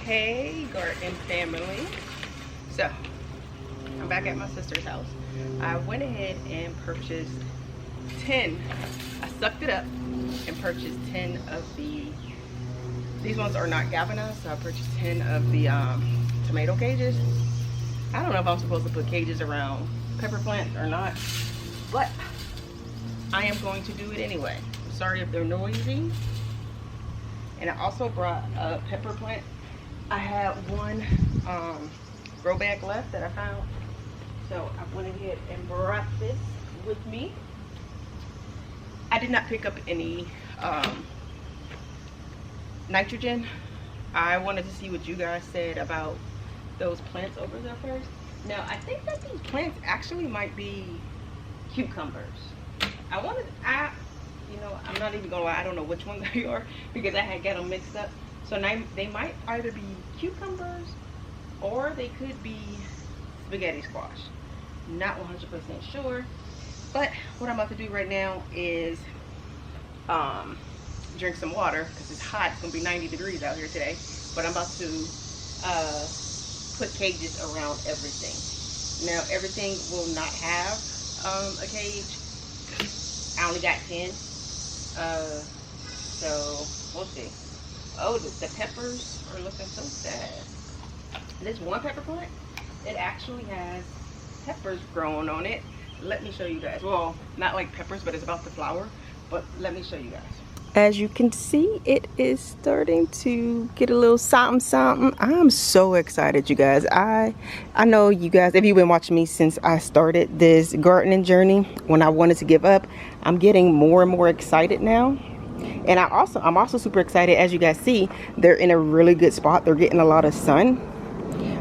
Hey garden family. So I'm back at my sister's house. I went ahead and purchased 10. I sucked it up and purchased 10 of these ones are not galvanized, so I purchased 10 of the tomato cages. I don't know if I'm supposed to put cages around pepper plants or not, but I am going to do it anyway. I'm sorry if they're noisy. And I also brought a pepper plant. I had one grow bag left that I found, so I went ahead and brought this with me. I did not pick up any nitrogen. I wanted to see what you guys said about those plants over there first. Now I think that these plants actually might be cucumbers. You know, I'm not even gonna lie, I don't know which ones they are because I had got them mixed up. So now they might either be cucumbers or they could be spaghetti squash. Not 100% sure. But what I'm about to do right now is drink some water because it's hot. It's gonna be 90 degrees out here today. But I'm about to put cages around everything. Now everything will not have a cage. I only got 10. So we'll see. Oh, the peppers are looking so sad. This one pepper plant, it actually has peppers growing on it. Let me show you guys. Well, not like peppers, but it's about to flower. But let me show you guys. As you can see, it is starting to get a little something. I'm so excited, you guys. I know you guys, if you've been watching me since I started this gardening journey, when I wanted to give up, I'm getting more and more excited now. And I'm also super excited. As you guys see, they're in a really good spot. They're getting a lot of sun.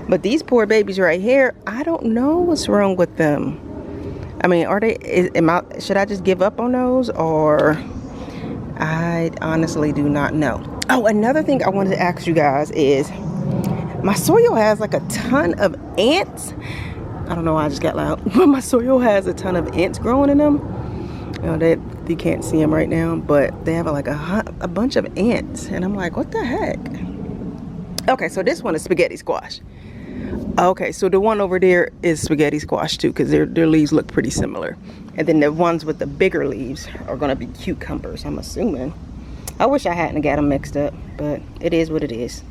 But these poor babies right here, I don't know what's wrong with them. I mean, should I just give up on those, or I honestly do not know. Oh, another thing I wanted to ask you guys is my soil has like a ton of ants. I don't know why I just got loud, but my soil has a ton of ants growing in them. You know, you can't see them right now, but they have like a bunch of ants, and I'm like, what the heck? Okay, so this one is spaghetti squash. Okay, so the one over there is spaghetti squash too, because their leaves look pretty similar. And then the ones with the bigger leaves are gonna be cucumbers, I'm assuming. I wish I hadn't got them mixed up, but it is what it is.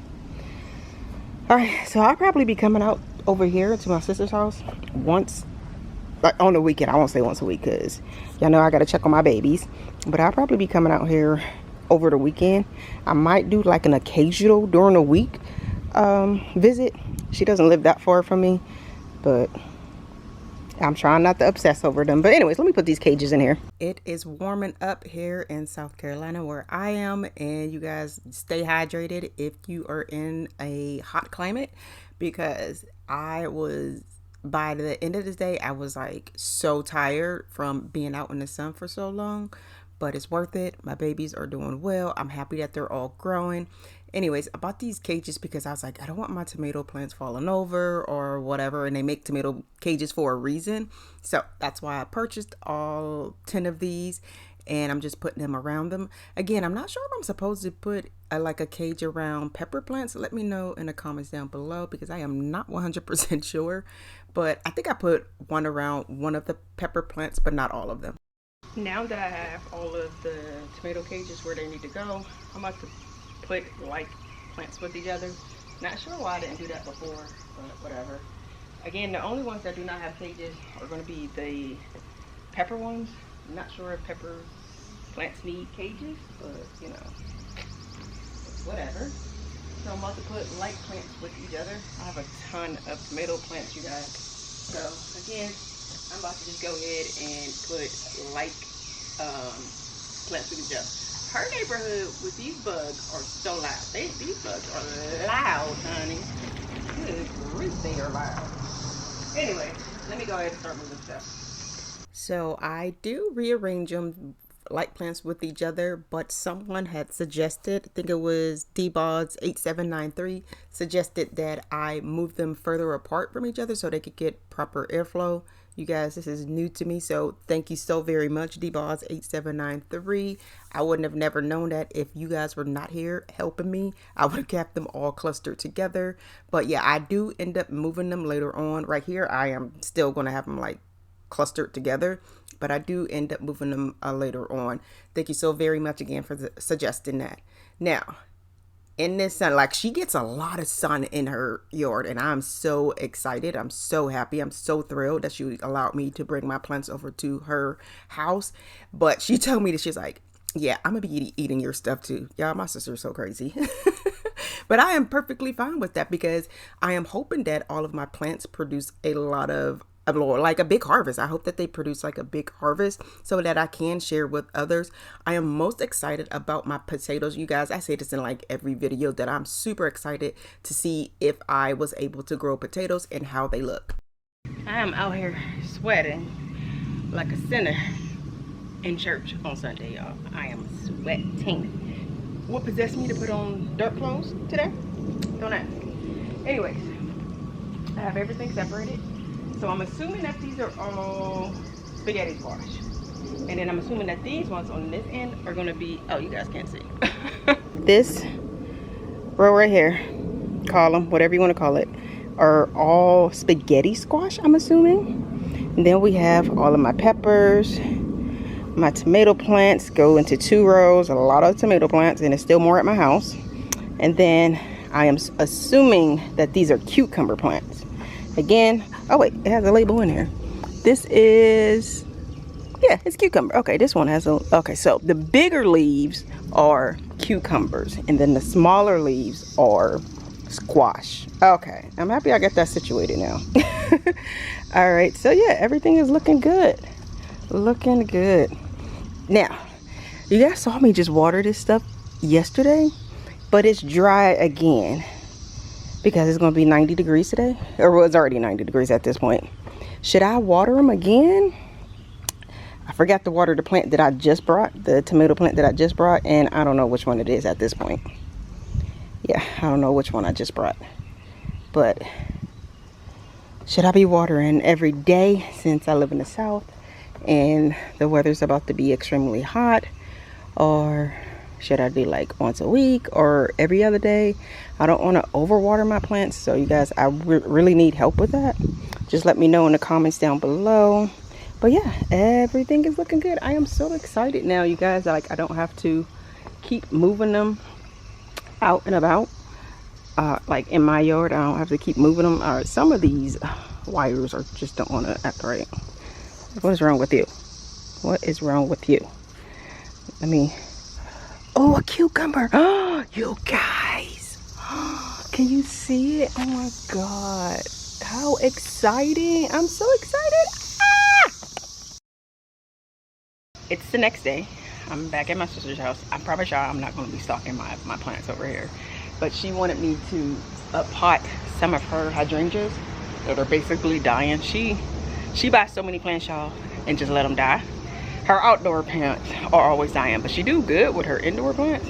All right, so I'll probably be coming out over here to my sister's house once, like on the weekend. I won't say once a week because y'all know I gotta check on my babies. But I'll probably be coming out here over the weekend. I might do like an occasional during the week visit. She doesn't live that far from me, but I'm trying not to obsess over them. But anyways, let me put these cages in here. It is warming up here in South Carolina where I am, and you guys stay hydrated if you are in a hot climate, because by the end of this day, I was like so tired from being out in the sun for so long, but it's worth it. My babies are doing well. I'm happy that they're all growing. Anyways, I bought these cages because I was like, I don't want my tomato plants falling over or whatever, and they make tomato cages for a reason. So that's why I purchased all 10 of these, and I'm just putting them around them. Again, I'm not sure if I'm supposed to put like a cage around pepper plants. Let me know in the comments down below, because I am not 100% sure, but I think I put one around one of the pepper plants, but not all of them. Now that I have all of the tomato cages where they need to go, I'm about to put like plants with each other. Not sure why I didn't do that before, but whatever. Again, the only ones that do not have cages are going to be the pepper ones. I'm not sure if pepper plants need cages, but you know, whatever. So I'm about to put like plants with each other. I have a ton of tomato plants, you guys. So again, I'm about to just go ahead and put like plants with each other. Her neighborhood with these bugs are so loud. These bugs are loud, honey. Good grief, they are loud. Anyway, let me go ahead and start moving stuff. So I do rearrange them like plants with each other, but someone had suggested, I think it was DBods8793, suggested that I move them further apart from each other so they could get proper airflow. You guys, this is new to me, so thank you so very much, dboss8793. I wouldn't have never known that if you guys were not here helping me. I would have kept them all clustered together. But yeah, I do end up moving them later on. Right here, I am still going to have them like clustered together, but I do end up moving them later on. Thank you so very much again for suggesting that. Now, in this sun, like, she gets a lot of sun in her yard, and I'm so excited. I'm so happy. I'm so thrilled that she allowed me to bring my plants over to her house. But she told me that she's like, yeah, I'm gonna be eating your stuff too. Y'all, my sister's so crazy. But I am perfectly fine with that, because I am hoping that all of my plants produce a lot of, like, a big harvest. I hope that they produce like a big harvest so that I can share with others. I am most excited about my potatoes, you guys. I say this in like every video, that I'm super excited to see if I was able to grow potatoes and how they look. I am out here sweating like a sinner in church on Sunday, y'all. I am sweating. What possessed me to put on dirt clothes today? Don't ask. Anyways, I have everything separated. So I'm assuming that these are all spaghetti squash. And then I'm assuming that these ones on this end are gonna be, oh, you guys can't see. This row right here, column, whatever you wanna call it, are all spaghetti squash, I'm assuming. And then we have all of my peppers. My tomato plants go into 2 rows, a lot of tomato plants, and there's still more at my house. And then I am assuming that these are cucumber plants. Again, oh wait, it has a label in here. This is, yeah, it's cucumber. Okay, this one has a, okay, so the bigger leaves are cucumbers, and then the smaller leaves are squash. Okay, I'm happy I got that situated now. All right, so yeah, everything is looking good. Looking good. Now, you guys saw me just water this stuff yesterday, but it's dry again because it's going to be 90 degrees today, or well, it's already 90 degrees at this point. Should I water them again? I forgot to water the plant that I just brought, the tomato plant that I just brought, and I don't know which one it is at this point. Yeah, I don't know which one I just brought, but should I be watering every day since I live in the South and the weather's about to be extremely hot? Or should I do like once a week or every other day? I don't want to overwater my plants, so you guys, I really need help with that. Just let me know in the comments down below. But yeah, everything is looking good. I am so excited now, you guys. Like, I don't have to keep moving them out and about, like in my yard. I don't have to keep moving them. All right, some of these wires are just don't want to act right. What is wrong with you? What is wrong with you? Let me, oh, a cucumber. Oh, you guys, can you see it? Oh my God, how exciting. I'm so excited. Ah! It's the next day. I'm back at my sister's house. I promise y'all I'm not going to be stalking my plants over here, but she wanted me to pot some of her hydrangeas that are basically dying. She buys so many plants, y'all, and just let them die. Her outdoor plants are always dying, but she do good with her indoor plants,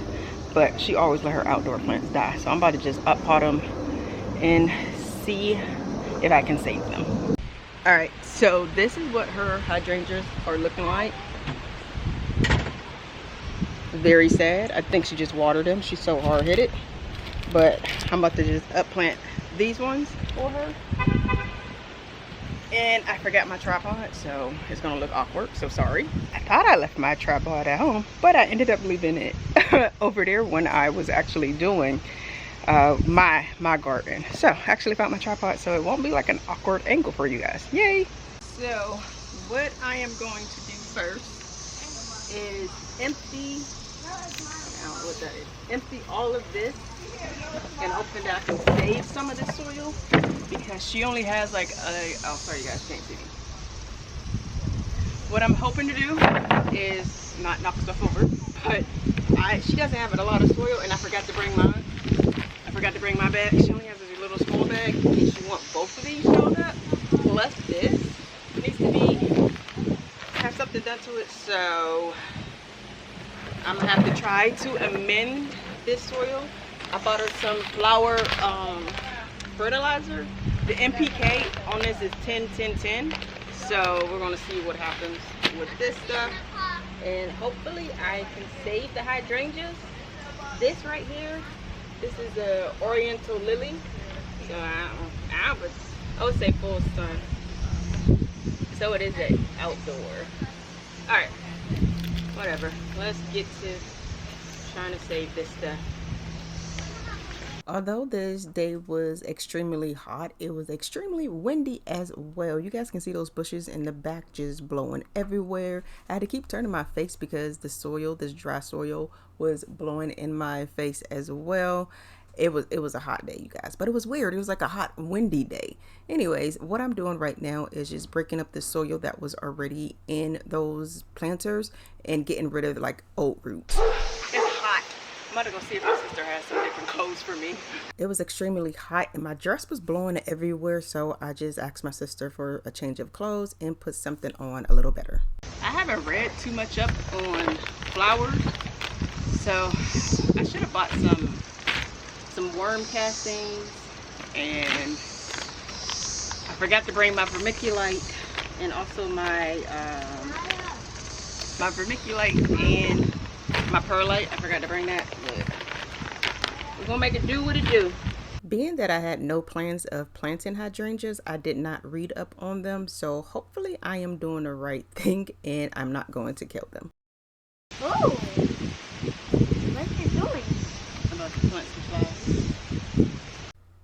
but she always let her outdoor plants die. So I'm about to just pot them and see if I can save them. All right, so this is what her hydrangeas are looking like. Very sad. I think she just watered them. She's so hard-headed. But I'm about to just plant these ones for her. And I forgot my tripod, so it's gonna look awkward, so sorry. I thought I left my tripod at home, but I ended up leaving it over there when I was actually doing my garden. So I actually found my tripod, so it won't be like an awkward angle for you guys. Yay! So what I am going to do first is empty, I don't know what that is, empty all of this, and hoping that I can save some of this soil, because she only has like a, oh sorry you guys can't see me. What I'm hoping to do is not knock stuff over, but she doesn't have a lot of soil, and I forgot to bring mine. I forgot to bring my bag. She only has a little small bag, and she wants both of these filled up, plus this needs to have something done to it, so I'm gonna have to try to amend this soil. I bought her some flower fertilizer. The NPK on this is 10-10-10, So we're gonna see what happens with this stuff, and hopefully I can save the hydrangeas. This right here, this is a oriental lily. So I would say full sun. So it is an outdoor. All right, whatever. Let's get to trying to save this stuff. Although this day was extremely hot, it was extremely windy as well. You guys can see those bushes in the back just blowing everywhere. I had to keep turning my face because the soil, this dry soil, was blowing in my face as well. It was a hot day, you guys, but it was weird. It was like a hot, windy day. Anyways, what I'm doing right now is just breaking up the soil that was already in those planters and getting rid of like old roots. It's hot. I'm about to go see if my sister has some different clothes for me. It was extremely hot and my dress was blowing everywhere, so I just asked my sister for a change of clothes and put something on a little better. I haven't read too much up on flowers, so I should have bought some worm castings, and I forgot to bring my vermiculite and also my vermiculite and my perlite. I forgot to bring that, but we're gonna make it do what it do. Being that I had no plans of planting hydrangeas, I did not read up on them, so hopefully I am doing the right thing and I'm not going to kill them. Oh, what are you doing? I'm about to plant some flowers.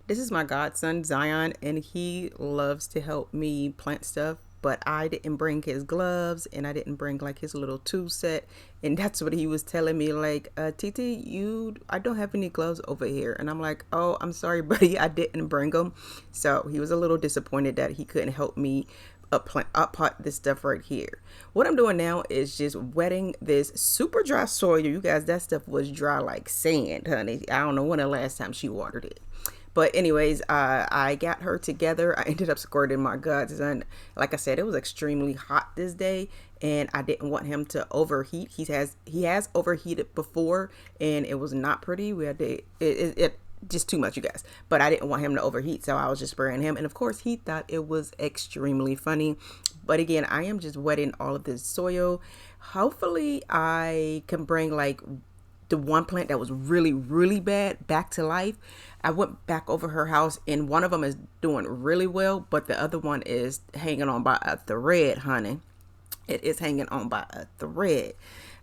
This is my godson Zion, and he loves to help me plant stuff, but I didn't bring his gloves and I didn't bring like his little tool set, and that's what he was telling me, like, TT, I don't have any gloves over here. And I'm like, oh, I'm sorry, buddy, I didn't bring them. So he was a little disappointed that he couldn't help me up pot this stuff right here. What I'm doing now is just wetting this super dry soil. You guys, that stuff was dry like sand, honey. I don't know when the last time she watered it. But anyways, I got her together. I ended up squirting my guts, and like I said, it was extremely hot this day, and I didn't want him to overheat. He has overheated before, and it was not pretty. We had to it just too much, you guys. But I didn't want him to overheat, so I was just spraying him, and of course, he thought it was extremely funny. But again, I am just wetting all of this soil. Hopefully, I can bring like the one plant that was really, really bad back to life. I went back over her house, and one of them is doing really well, but the other one is hanging on by a thread, honey. It is hanging on by a thread.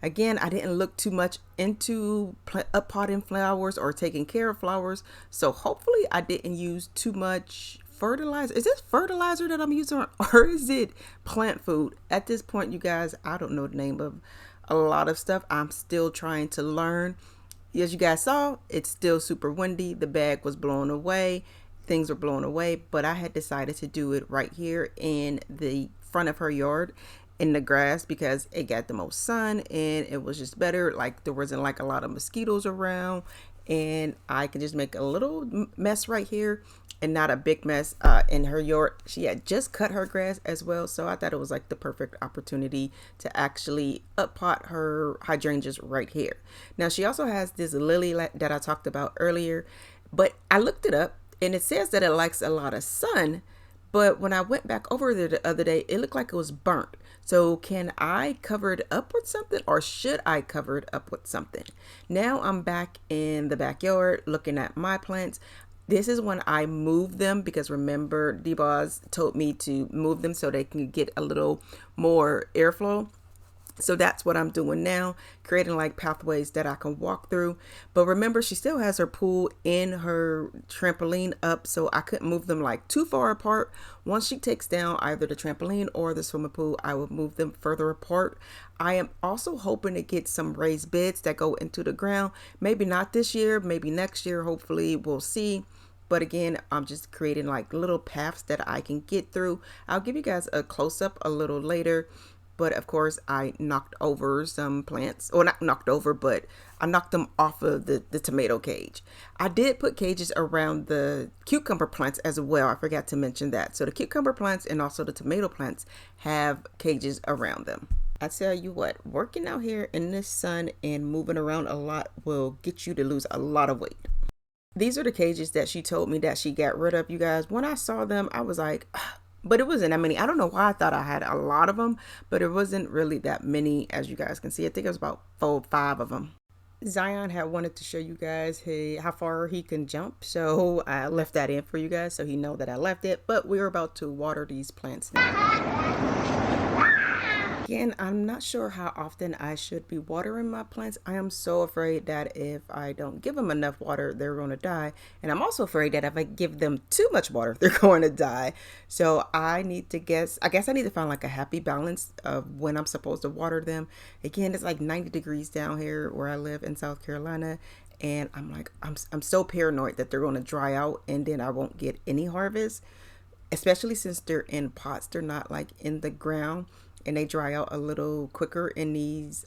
Again, I didn't look too much into potting flowers or taking care of flowers, so hopefully I didn't use too much fertilizer. Is this fertilizer that I'm using, or is it plant food? At this point, you guys, I don't know the name of a lot of stuff. I'm still trying to learn. As you guys saw, it's still super windy. The bag was blown away. Things were blown away, but I had decided to do it right here in the front of her yard in the grass because it got the most sun and it was just better. Like there wasn't like a lot of mosquitoes around, and I could just make a little mess right here and not a big mess in her yard. She had just cut her grass as well, so I thought it was like the perfect opportunity to actually pot her hydrangeas right here. Now she also has this lily that I talked about earlier, but I looked it up and it says that it likes a lot of sun, but when I went back over there the other day, it looked like it was burnt. So can I cover it up with something, or should I cover it up with something? Now I'm back in the backyard looking at my plants. This is when I move them, because remember, D-Boz told me to move them so they can get a little more airflow. So that's what I'm doing now, creating like pathways that I can walk through. But remember, she still has her pool in her trampoline up, so I couldn't move them like too far apart. Once she takes down either the trampoline or the swimming pool, I will move them further apart. I am also hoping to get some raised beds that go into the ground. Maybe not this year, maybe next year, hopefully, we'll see. But again, I'm just creating like little paths that I can get through. I'll give you guys a close-up a little later. But of course, I knocked over some plants, or not knocked over, but I knocked them off of the tomato cage. I did put cages around the cucumber plants as well. I forgot to mention that. So the cucumber plants and also the tomato plants have cages around them. I tell you what, working out here in this sun and moving around a lot will get you to lose a lot of weight. These are the cages that she told me that she got rid of, you guys. When I saw them, I was like, but it wasn't that many. I don't know why I thought I had a lot of them, but it wasn't really that many, as you guys can see. I think it was about 4 or 5 of them. Zion had wanted to show you guys how far he can jump, so I left that in for you guys so he know that I left it. But we're about to water these plants now. Again, I'm not sure how often I should be watering my plants. I am so afraid that if I don't give them enough water, they're going to die. And I'm also afraid that if I give them too much water, they're going to die. So I guess I need to find like a happy balance of when I'm supposed to water them. Again, it's like 90 degrees down here where I live in South Carolina. And I'm so paranoid that they're going to dry out and then I won't get any harvest, especially since they're in pots. They're not like in the ground. And they dry out a little quicker in these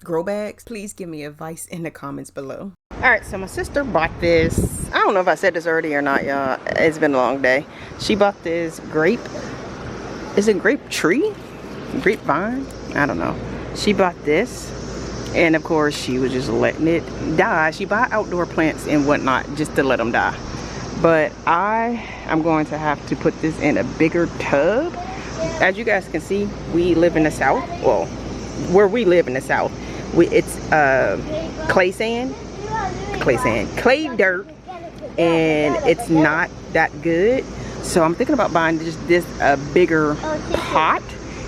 grow bags. Please give me advice in the comments below. All right, so my sister bought this. I don't know if I said this already or not, y'all. It's been a long day. She bought this grape. Is it grape tree? Grapevine? I don't know. She bought this. And of course, she was just letting it die. She bought outdoor plants and whatnot just to let them die. But I am going to have to put this in a bigger tub. As you guys can see, we live in the South. Well, where we live in the South, it's clay dirt, and it's not that good. So I'm thinking about buying just this bigger pot,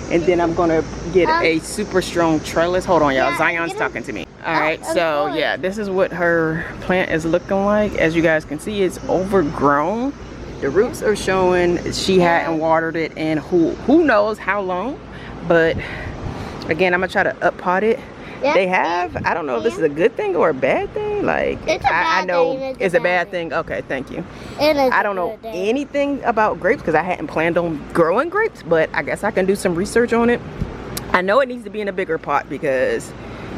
and then I'm gonna get a super strong trellis. Hold on, y'all. Zion's talking to me. All right, so yeah, this is what her plant is looking like. As you guys can see, it's overgrown. The roots are showing. She hadn't watered it in who knows how long. But again, I'm gonna try to up pot it. Yeah. They have, I don't know if this is a good thing or a bad thing. Like, I know it's a bad thing. Okay, thank you. I don't know anything about grapes because I hadn't planned on growing grapes, but I guess I can do some research on it. I know it needs to be in a bigger pot because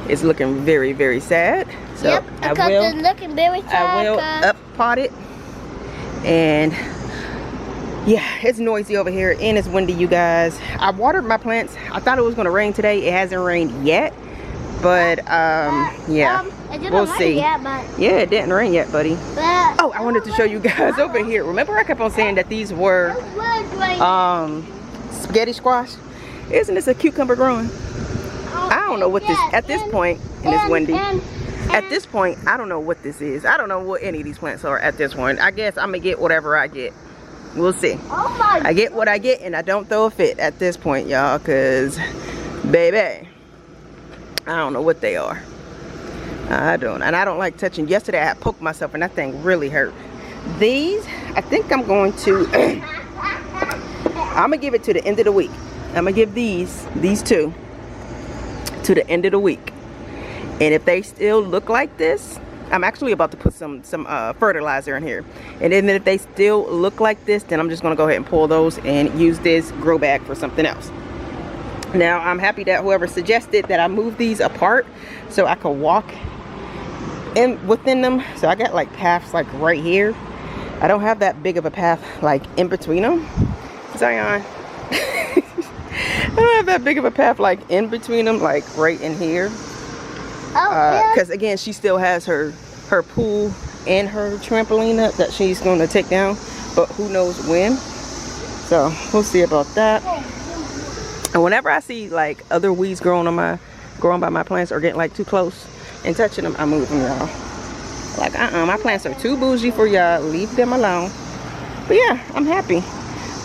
it's looking very, very sad. So yep, I will up pot it. And yeah, it's noisy over here and it's windy, you guys. I watered my plants. I thought it was going to rain today. It hasn't rained yet, but yeah, we'll see. Yeah, it didn't rain yet, buddy. Oh, I wanted to show you guys over here. Remember I kept on saying that these were spaghetti squash? Isn't this a cucumber growing? I don't know what this at this point, and it's windy. At this point, I don't know what this is. I don't know what any of these plants are at this point. I guess I'm gonna get whatever I get. We'll see. I get what I get and I don't throw a fit at this point, y'all, because baby, I don't know what they are. I don't, and I don't like touching. Yesterday I poked myself and that thing really hurt. These, I think I'm going to I'm gonna give it to the end of the week. I'm gonna give these two to the end of the week. And if they still look like this, I'm actually about to put some fertilizer in here. And then if they still look like this, then I'm just gonna go ahead and pull those and use this grow bag for something else. Now, I'm happy that whoever suggested that I move these apart so I could walk in within them. So I got like paths like right here. I don't have that big of a path like in between them. Zion. I don't have that big of a path like in between them, like right in here. Because again, she still has her pool and her trampoline up that she's going to take down, but who knows when. So we'll see about that. And whenever I see like other weeds growing by my plants or getting like too close and touching them, I move them, y'all. Like my plants are too bougie for y'all. Leave them alone. But yeah, I'm happy.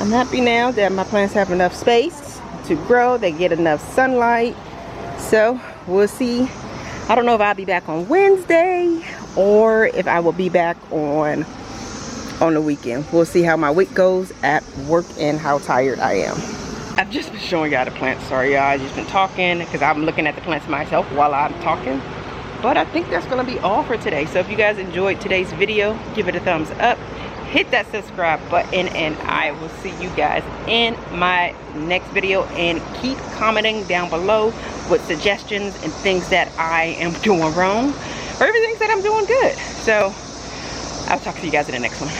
I'm happy now that my plants have enough space to grow. They get enough sunlight. So we'll see. I don't know if I'll be back on Wednesday or if I will be back on the weekend. We'll see how my week goes at work and how tired I am. I've just been showing y'all the plants. Sorry, y'all. I've just been talking because I'm looking at the plants myself while I'm talking. But I think that's going to be all for today. So if you guys enjoyed today's video, give it a thumbs up. Hit that subscribe button, and I will see you guys in my next video. And keep commenting down below with suggestions and things that I am doing wrong or everything that I'm doing good. So I'll talk to you guys in the next one.